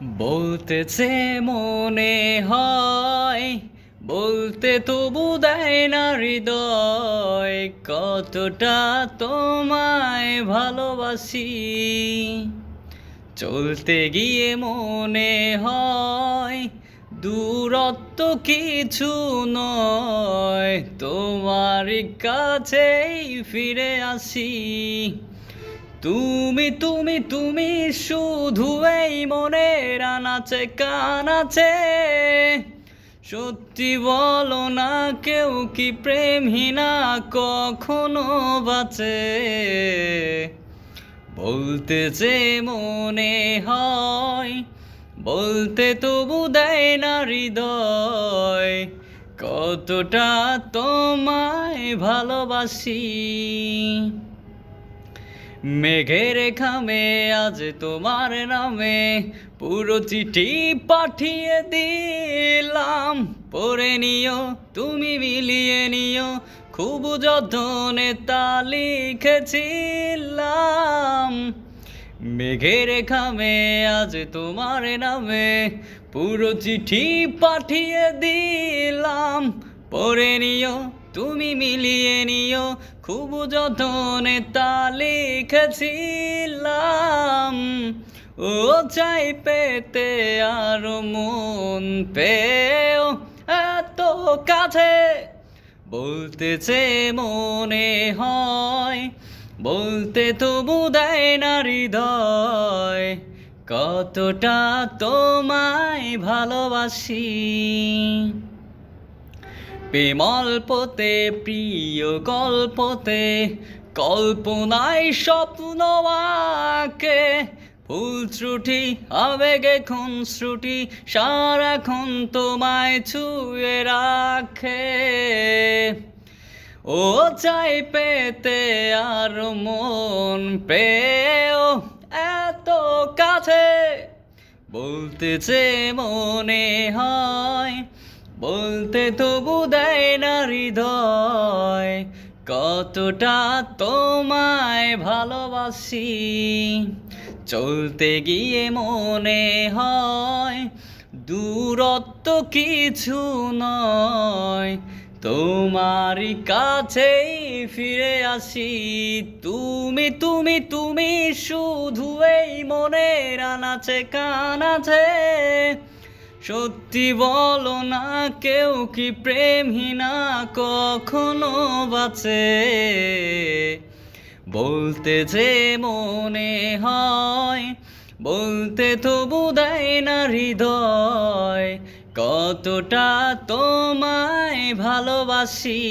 বলতেছে মনে হয়, বলতে তবু দেয় না হৃদয়, কতটা তোমায় ভালোবাসি। চলতে গিয়ে মনে হয় দূরত্ব কিছু নয়, তোমার কাছেই ফিরে আসি। তুমি তুমি তুমি শুধু এই মনের আনাচে কানাচে। সত্যি বলো না, কেউ কি প্রেমহীনা কখনো বাঁচে? বলতে যে মনে হয়, বলতে তবু দেয় না হৃদয়, কতটা তোমায় ভালোবাসি। মেঘের খামে আজ তোমার নামে পুরো চিঠি পাঠিয়ে দিলাম। পড়ে নিও, তুমি মিলিয়ে নিও, খুব যত্নে তা লিখেছিলাম। মেঘের খামে আজ তোমার নামে পুরো চিঠি পাঠিয়ে দিলাম। পড়ে নিও, তুমি মিলিয়ে নিও, খুব যত্নে তা লিখেছিলাম। ও চাই পেতে আর মন পেও এত কাছে। বলতেছে মনে হয়, বলতে তবু দেয় না হৃদয়, কতটা তোমায় ভালোবাসি। প্রেমল্পতে প্রিয় গল্পতে কল্পনায় স্বপ্ন আঁকে। ভুল ত্রুটি আবেগে খুন শ্রুটি সারাক্ষণ তোমায় ছুঁয়ে রাখে। ও চাই পেতে আর মন পেও এত কাছে। বলতেছে মনে হয়, বলতে তবু দেয় না হৃদয়, কতটা তোমায় ভালোবাসি। চলতে গিয়ে মনে হয় দূরত্ব কিছু নয়, তোমারই কাছেই ফিরে আসি। তুমি তুমি তুমি শুধু এই মনের আনাচে কানাচে। সত্যি বলো না, কেউ কি প্রেমহীনা কখনো বাঁচে? বলতে যে মনে হয়, বলতে তবু দেয় না হৃদয়, কতটা তোমায় ভালোবাসি।